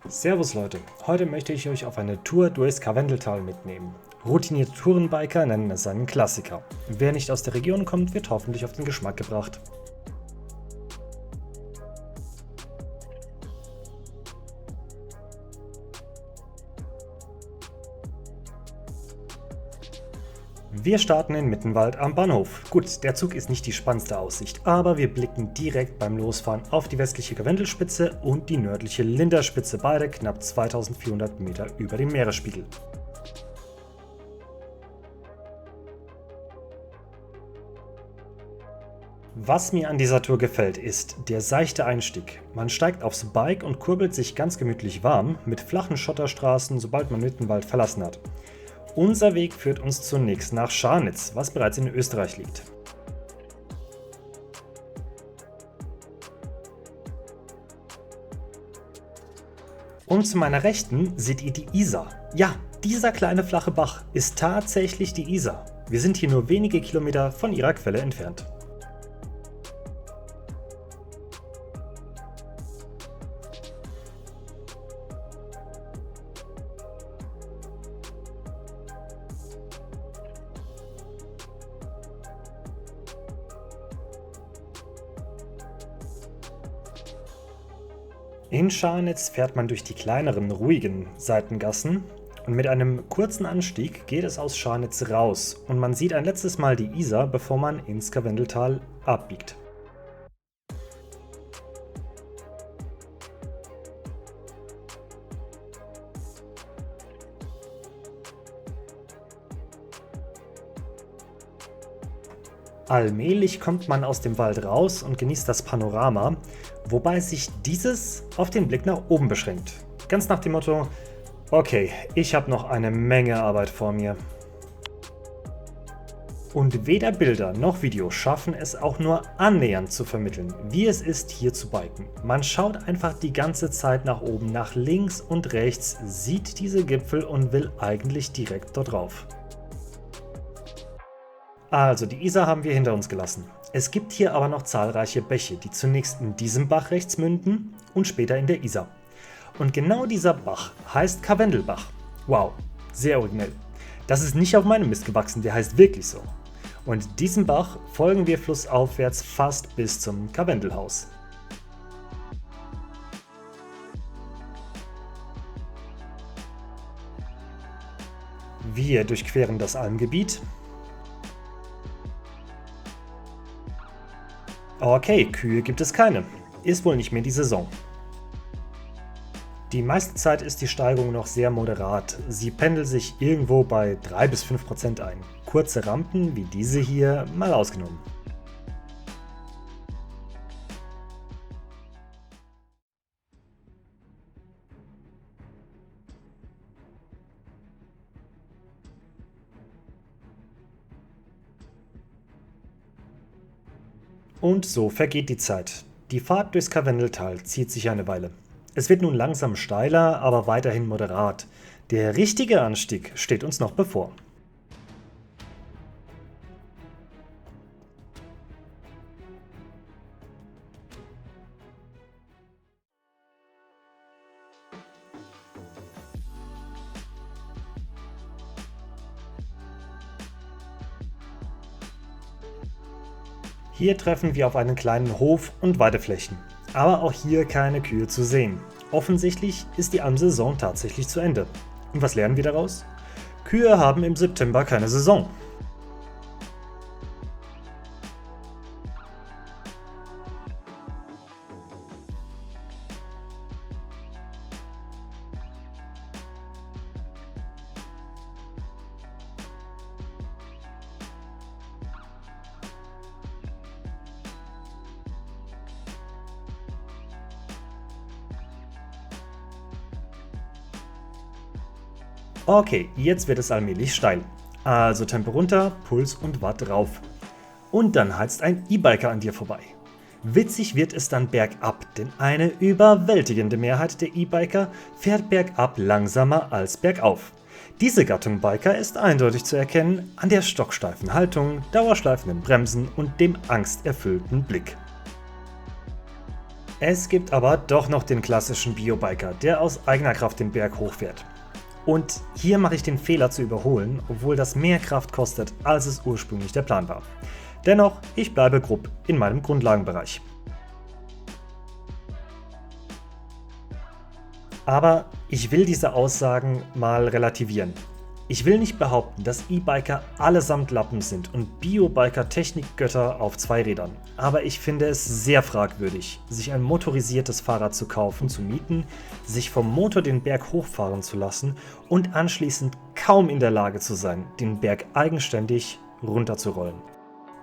Servus Leute, heute möchte ich euch auf eine Tour durchs Karwendeltal mitnehmen. Routinierte Tourenbiker nennen es einen Klassiker. Wer nicht aus der Region kommt, wird hoffentlich auf den Geschmack gebracht. Wir starten in Mittenwald am Bahnhof. Gut, der Zug ist nicht die spannendste Aussicht, aber wir blicken direkt beim Losfahren auf die westliche Karwendelspitze und die nördliche Linderspitze, beide knapp 2400 Meter über dem Meeresspiegel. Was mir an dieser Tour gefällt, ist der seichte Einstieg. Man steigt aufs Bike und kurbelt sich ganz gemütlich warm mit flachen Schotterstraßen, sobald man Mittenwald verlassen hat. Unser Weg führt uns zunächst nach Scharnitz, was bereits in Österreich liegt. Und zu meiner Rechten seht ihr die Isar. Ja, dieser kleine flache Bach ist tatsächlich die Isar. Wir sind hier nur wenige Kilometer von ihrer Quelle entfernt. In Scharnitz fährt man durch die kleineren, ruhigen Seitengassen und mit einem kurzen Anstieg geht es aus Scharnitz raus und man sieht ein letztes Mal die Isar, bevor man ins Karwendeltal abbiegt. Allmählich kommt man aus dem Wald raus und genießt das Panorama, wobei sich dieses auf den Blick nach oben beschränkt. Ganz nach dem Motto: Okay, ich habe noch eine Menge Arbeit vor mir. Und weder Bilder noch Video schaffen es auch nur annähernd zu vermitteln, wie es ist, hier zu biken. Man schaut einfach die ganze Zeit nach oben, nach links und rechts, sieht diese Gipfel und will eigentlich direkt dort drauf. Also, die Isar haben wir hinter uns gelassen. Es gibt hier aber noch zahlreiche Bäche, die zunächst in diesem Bach rechts münden und später in der Isar. Und genau dieser Bach heißt Karwendelbach. Wow, sehr originell. Das ist nicht auf meinem Mist gewachsen, der heißt wirklich so. Und diesem Bach folgen wir flussaufwärts fast bis zum Karwendelhaus. Wir durchqueren das Almgebiet. Okay, Kühe gibt es keine. Ist wohl nicht mehr die Saison. Die meiste Zeit ist die Steigung noch sehr moderat. Sie pendelt sich irgendwo bei 3-5% ein. Kurze Rampen wie diese hier mal ausgenommen. Und so vergeht die Zeit. Die Fahrt durchs Karwendeltal zieht sich eine Weile. Es wird nun langsam steiler, aber weiterhin moderat. Der richtige Anstieg steht uns noch bevor. Hier treffen wir auf einen kleinen Hof und Weideflächen. Aber auch hier keine Kühe zu sehen. Offensichtlich ist die Almsaison tatsächlich zu Ende. Und was lernen wir daraus? Kühe haben im September keine Saison. Okay, jetzt wird es allmählich steil. Also Tempo runter, Puls und Watt rauf. Und dann heizt ein E-Biker an dir vorbei. Witzig wird es dann bergab, denn eine überwältigende Mehrheit der E-Biker fährt bergab langsamer als bergauf. Diese Gattung Biker ist eindeutig zu erkennen an der stocksteifen Haltung, dauerschleifenden Bremsen und dem angsterfüllten Blick. Es gibt aber doch noch den klassischen Biobiker, der aus eigener Kraft den Berg hochfährt. Und hier mache ich den Fehler zu überholen, obwohl das mehr Kraft kostet, als es ursprünglich der Plan war. Dennoch, ich bleibe grob in meinem Grundlagenbereich. Aber ich will diese Aussagen mal relativieren. Ich will nicht behaupten, dass E-Biker allesamt Lappen sind und Biobiker Technikgötter auf zwei Rädern. Aber ich finde es sehr fragwürdig, sich ein motorisiertes Fahrrad zu kaufen, zu mieten, sich vom Motor den Berg hochfahren zu lassen und anschließend kaum in der Lage zu sein, den Berg eigenständig runterzurollen.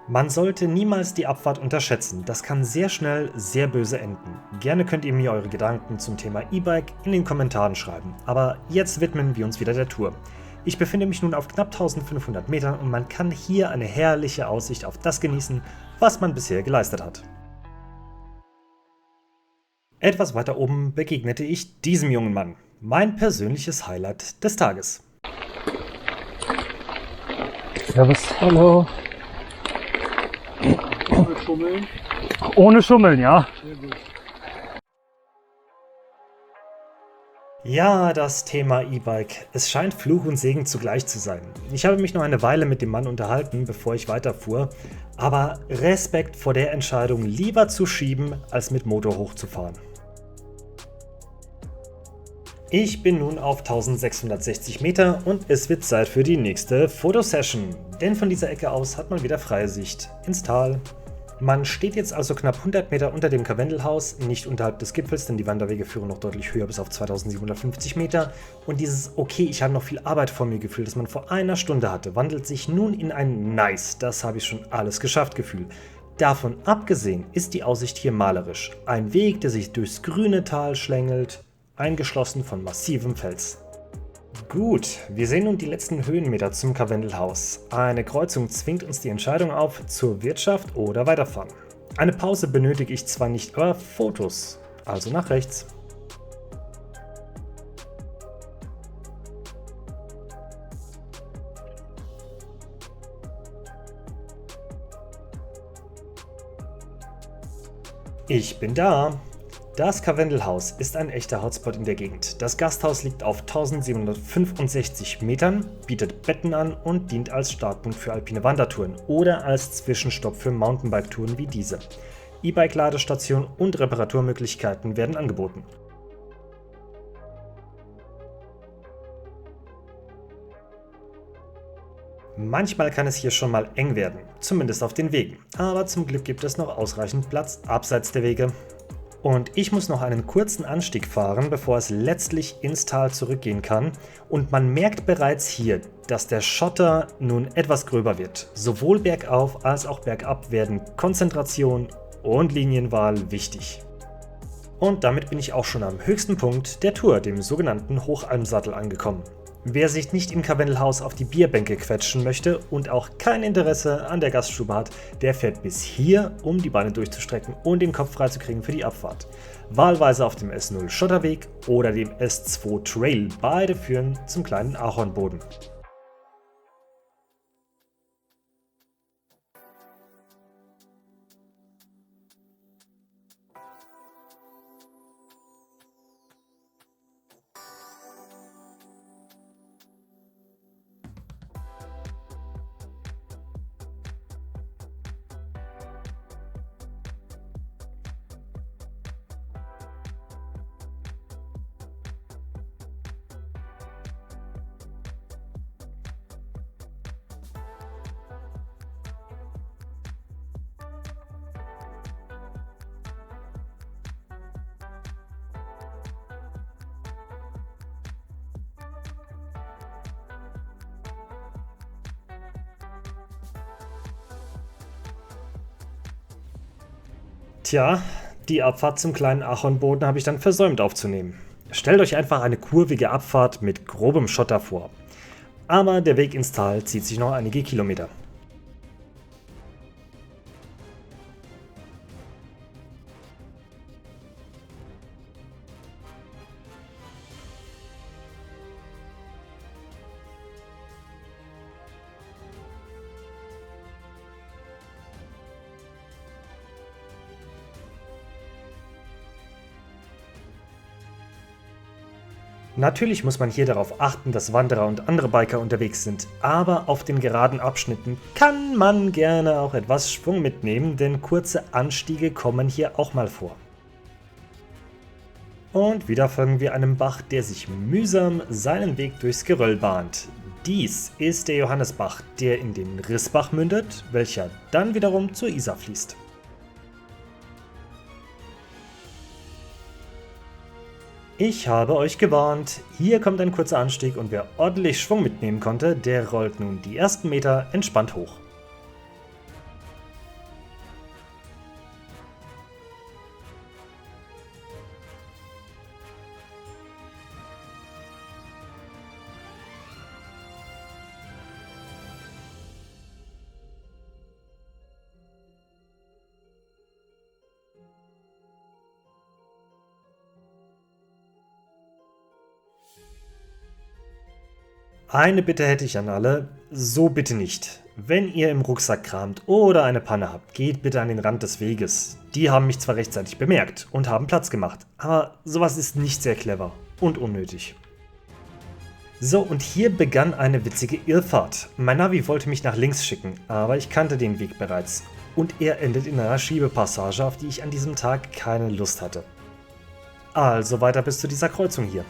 Man sollte niemals die Abfahrt unterschätzen, das kann sehr schnell sehr böse enden. Gerne könnt ihr mir eure Gedanken zum Thema E-Bike in den Kommentaren schreiben, aber jetzt widmen wir uns wieder der Tour. Ich befinde mich nun auf knapp 1500 Metern und man kann hier eine herrliche Aussicht auf das genießen, was man bisher geleistet hat. Etwas weiter oben begegnete ich diesem jungen Mann, mein persönliches Highlight des Tages. Servus, hallo. Ohne Schummeln. Ohne Schummeln, ja. Sehr gut. Ja, das Thema E-Bike. Es scheint Fluch und Segen zugleich zu sein. Ich habe mich noch eine Weile mit dem Mann unterhalten, bevor ich weiterfuhr, aber Respekt vor der Entscheidung, lieber zu schieben, als mit Motor hochzufahren. Ich bin nun auf 1660 Meter und es wird Zeit für die nächste Fotosession, denn von dieser Ecke aus hat man wieder freie Sicht ins Tal. Man steht jetzt also knapp 100 Meter unter dem Karwendelhaus, nicht unterhalb des Gipfels, denn die Wanderwege führen noch deutlich höher bis auf 2750 Meter. Und dieses "Okay, ich habe noch viel Arbeit vor mir" Gefühl, das man vor einer Stunde hatte, wandelt sich nun in ein "Nice, das habe ich schon alles geschafft" Gefühl. Davon abgesehen ist die Aussicht hier malerisch. Ein Weg, der sich durchs grüne Tal schlängelt, eingeschlossen von massivem Fels. Gut, wir sehen nun die letzten Höhenmeter zum Karwendelhaus. Eine Kreuzung zwingt uns die Entscheidung auf, zur Wirtschaft oder weiterfahren. Eine Pause benötige ich zwar nicht, aber Fotos, also nach rechts. Ich bin da. Das Karwendelhaus ist ein echter Hotspot in der Gegend. Das Gasthaus liegt auf 1765 Metern, bietet Betten an und dient als Startpunkt für alpine Wandertouren oder als Zwischenstopp für Mountainbike-Touren wie diese. E-Bike-Ladestation und Reparaturmöglichkeiten werden angeboten. Manchmal kann es hier schon mal eng werden, zumindest auf den Wegen, aber zum Glück gibt es noch ausreichend Platz abseits der Wege. Und ich muss noch einen kurzen Anstieg fahren, bevor es letztlich ins Tal zurückgehen kann. Und man merkt bereits hier, dass der Schotter nun etwas gröber wird. Sowohl bergauf als auch bergab werden Konzentration und Linienwahl wichtig. Und damit bin ich auch schon am höchsten Punkt der Tour, dem sogenannten Hochalmsattel, angekommen. Wer sich nicht im Karwendelhaus auf die Bierbänke quetschen möchte und auch kein Interesse an der Gaststube hat, der fährt bis hier, um die Beine durchzustrecken und den Kopf freizukriegen für die Abfahrt. Wahlweise auf dem S0 Schotterweg oder dem S2 Trail, beide führen zum kleinen Ahornboden. Tja, die Abfahrt zum kleinen Ahornboden habe ich dann versäumt aufzunehmen. Stellt euch einfach eine kurvige Abfahrt mit grobem Schotter vor. Aber der Weg ins Tal zieht sich noch einige Kilometer. Natürlich muss man hier darauf achten, dass Wanderer und andere Biker unterwegs sind, aber auf den geraden Abschnitten kann man gerne auch etwas Schwung mitnehmen, denn kurze Anstiege kommen hier auch mal vor. Und wieder folgen wir einem Bach, der sich mühsam seinen Weg durchs Geröll bahnt. Dies ist der Johannesbach, der in den Rissbach mündet, welcher dann wiederum zur Isar fließt. Ich habe euch gewarnt, hier kommt ein kurzer Anstieg und wer ordentlich Schwung mitnehmen konnte, der rollt nun die ersten Meter entspannt hoch. Eine Bitte hätte ich an alle, so bitte nicht. Wenn ihr im Rucksack kramt oder eine Panne habt, geht bitte an den Rand des Weges. Die haben mich zwar rechtzeitig bemerkt und haben Platz gemacht, aber sowas ist nicht sehr clever und unnötig. So, und hier begann eine witzige Irrfahrt. Mein Navi wollte mich nach links schicken, aber ich kannte den Weg bereits. Und er endet in einer Schiebepassage, auf die ich an diesem Tag keine Lust hatte. Also weiter bis zu dieser Kreuzung hier.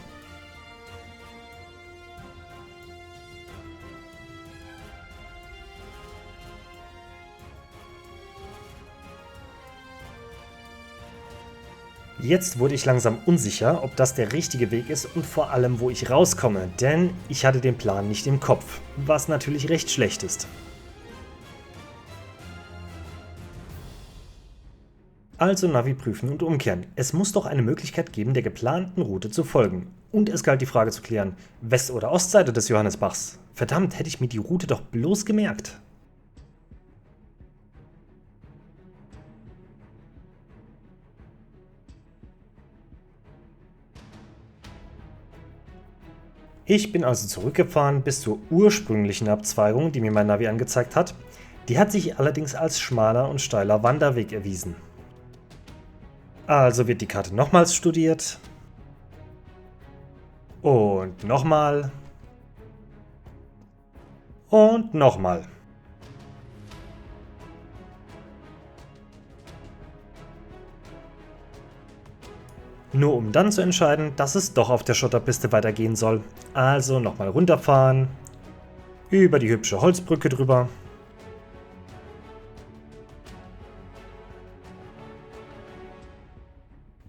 Jetzt wurde ich langsam unsicher, ob das der richtige Weg ist und vor allem, wo ich rauskomme, denn ich hatte den Plan nicht im Kopf, was natürlich recht schlecht ist. Also Navi prüfen und umkehren. Es muss doch eine Möglichkeit geben, der geplanten Route zu folgen. Und es galt die Frage zu klären, West- oder Ostseite des Johannesbachs. Verdammt, hätte ich mir die Route doch bloß gemerkt. Ich bin also zurückgefahren bis zur ursprünglichen Abzweigung, die mir mein Navi angezeigt hat. Die hat sich allerdings als schmaler und steiler Wanderweg erwiesen. Also wird die Karte nochmals studiert. Und nochmal. Und nochmal. Nur um dann zu entscheiden, dass es doch auf der Schotterpiste weitergehen soll. Also nochmal runterfahren, über die hübsche Holzbrücke drüber.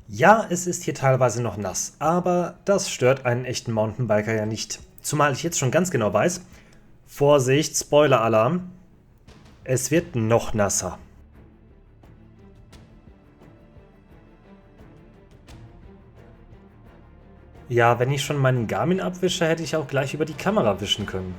Ja, es ist hier teilweise noch nass, aber das stört einen echten Mountainbiker ja nicht. Zumal ich jetzt schon ganz genau weiß, Vorsicht, Spoiler-Alarm, es wird noch nasser. Ja, wenn ich schon meinen Garmin abwische, hätte ich auch gleich über die Kamera wischen können.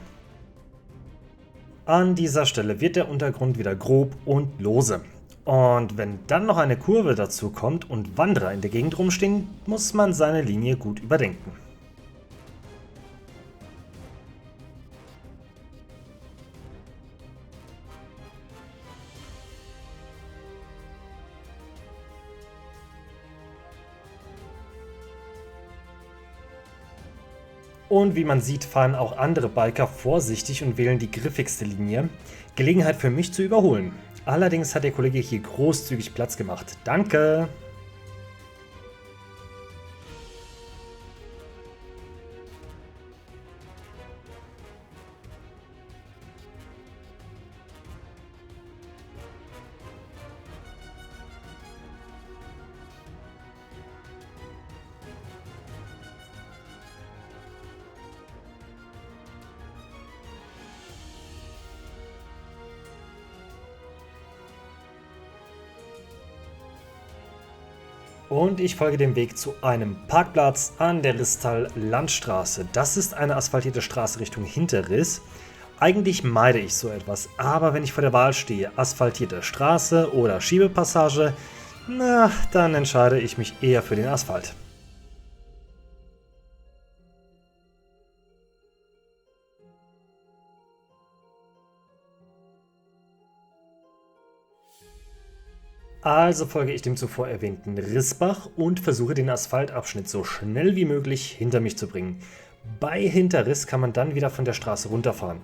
An dieser Stelle wird der Untergrund wieder grob und lose. Und wenn dann noch eine Kurve dazu kommt und Wanderer in der Gegend rumstehen, muss man seine Linie gut überdenken. Und wie man sieht, fahren auch andere Biker vorsichtig und wählen die griffigste Linie. Gelegenheit für mich zu überholen. Allerdings hat der Kollege hier großzügig Platz gemacht. Danke! Und ich folge dem Weg zu einem Parkplatz an der Ristal-Landstraße. Das ist eine asphaltierte Straße Richtung Hinterriss. Eigentlich meide ich so etwas, aber wenn ich vor der Wahl stehe, asphaltierte Straße oder Schiebepassage, na, dann entscheide ich mich eher für den Asphalt. Also folge ich dem zuvor erwähnten Rissbach und versuche den Asphaltabschnitt so schnell wie möglich hinter mich zu bringen. Bei Hinterriss kann man dann wieder von der Straße runterfahren.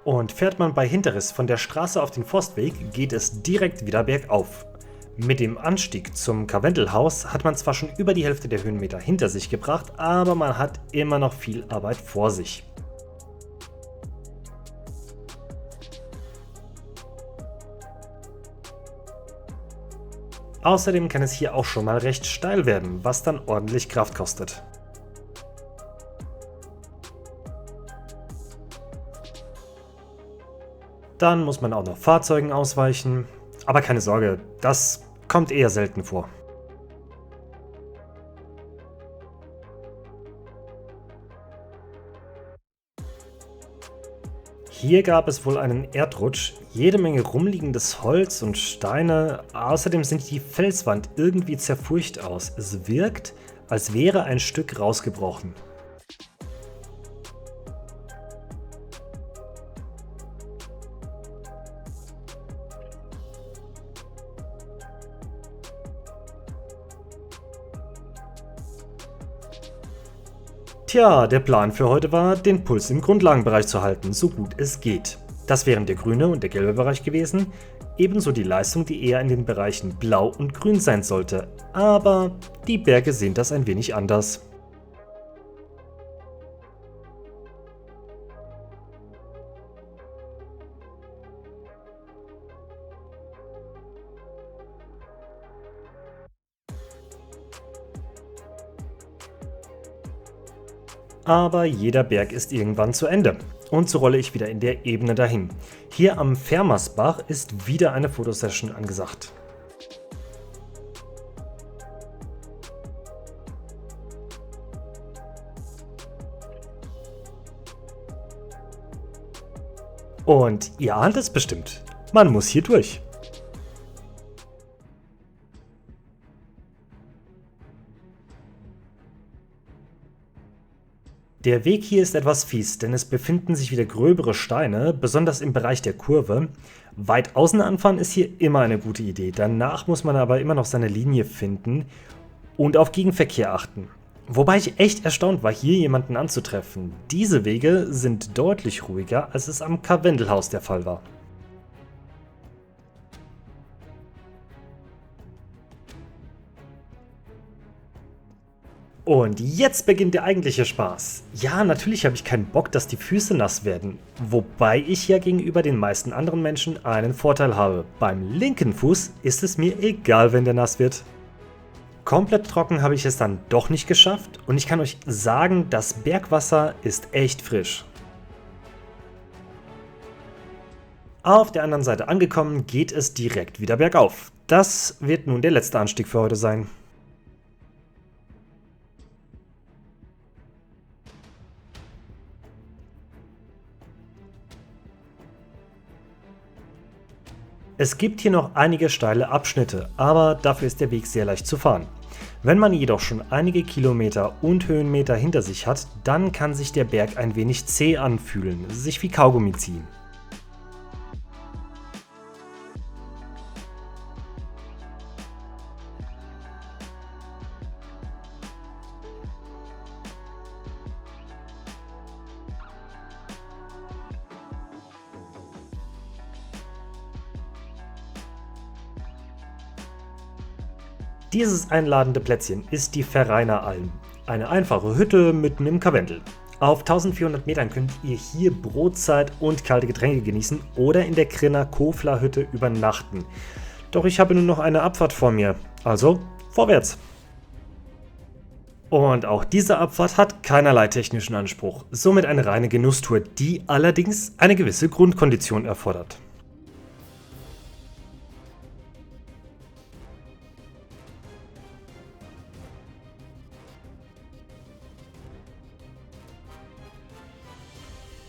Und fährt man bei Hinterriss von der Straße auf den Forstweg, geht es direkt wieder bergauf. Mit dem Anstieg zum Karwendelhaus hat man zwar schon über die Hälfte der Höhenmeter hinter sich gebracht, aber man hat immer noch viel Arbeit vor sich. Außerdem kann es hier auch schon mal recht steil werden, was dann ordentlich Kraft kostet. Dann muss man auch noch Fahrzeugen ausweichen, aber keine Sorge, das kommt eher selten vor. Hier gab es wohl einen Erdrutsch, jede Menge rumliegendes Holz und Steine, außerdem sieht die Felswand irgendwie zerfurcht aus. Es wirkt, als wäre ein Stück rausgebrochen. Tja, der Plan für heute war, den Puls im Grundlagenbereich zu halten, so gut es geht. Das wären der grüne und der gelbe Bereich gewesen, ebenso die Leistung, die eher in den Bereichen blau und grün sein sollte. Aber die Berge sehen das ein wenig anders. Aber jeder Berg ist irgendwann zu Ende. Und so rolle ich wieder in der Ebene dahin. Hier am Fermersbach ist wieder eine Fotosession angesagt. Und ihr ahnt es bestimmt, man muss hier durch. Der Weg hier ist etwas fies, denn es befinden sich wieder gröbere Steine, besonders im Bereich der Kurve. Weit außen anfahren ist hier immer eine gute Idee, danach muss man aber immer noch seine Linie finden und auf Gegenverkehr achten. Wobei ich echt erstaunt war, hier jemanden anzutreffen. Diese Wege sind deutlich ruhiger, als es am Karwendelhaus der Fall war. Und jetzt beginnt der eigentliche Spaß. Ja, natürlich habe ich keinen Bock, dass die Füße nass werden. Wobei ich ja gegenüber den meisten anderen Menschen einen Vorteil habe. Beim linken Fuß ist es mir egal, wenn der nass wird. Komplett trocken habe ich es dann doch nicht geschafft und ich kann euch sagen, das Bergwasser ist echt frisch. Auf der anderen Seite angekommen, geht es direkt wieder bergauf. Das wird nun der letzte Anstieg für heute sein. Es gibt hier noch einige steile Abschnitte, aber dafür ist der Weg sehr leicht zu fahren. Wenn man jedoch schon einige Kilometer und Höhenmeter hinter sich hat, dann kann sich der Berg ein wenig zäh anfühlen, sich wie Kaugummi ziehen. Dieses einladende Plätzchen ist die Vereiner Alm, eine einfache Hütte mitten im Karwendel. Auf 1400 Metern könnt ihr hier Brotzeit und kalte Getränke genießen oder in der Grinner Kofler Hütte übernachten. Doch ich habe nur noch eine Abfahrt vor mir, also vorwärts! Und auch diese Abfahrt hat keinerlei technischen Anspruch, somit eine reine Genusstour, die allerdings eine gewisse Grundkondition erfordert.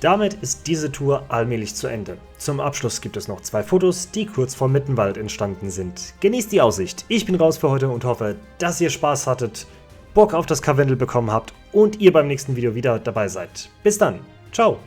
Damit ist diese Tour allmählich zu Ende. Zum Abschluss gibt es noch 2 Fotos, die kurz vor Mittenwald entstanden sind. Genießt die Aussicht. Ich bin raus für heute und hoffe, dass ihr Spaß hattet, Bock auf das Karwendel bekommen habt und ihr beim nächsten Video wieder dabei seid. Bis dann. Ciao.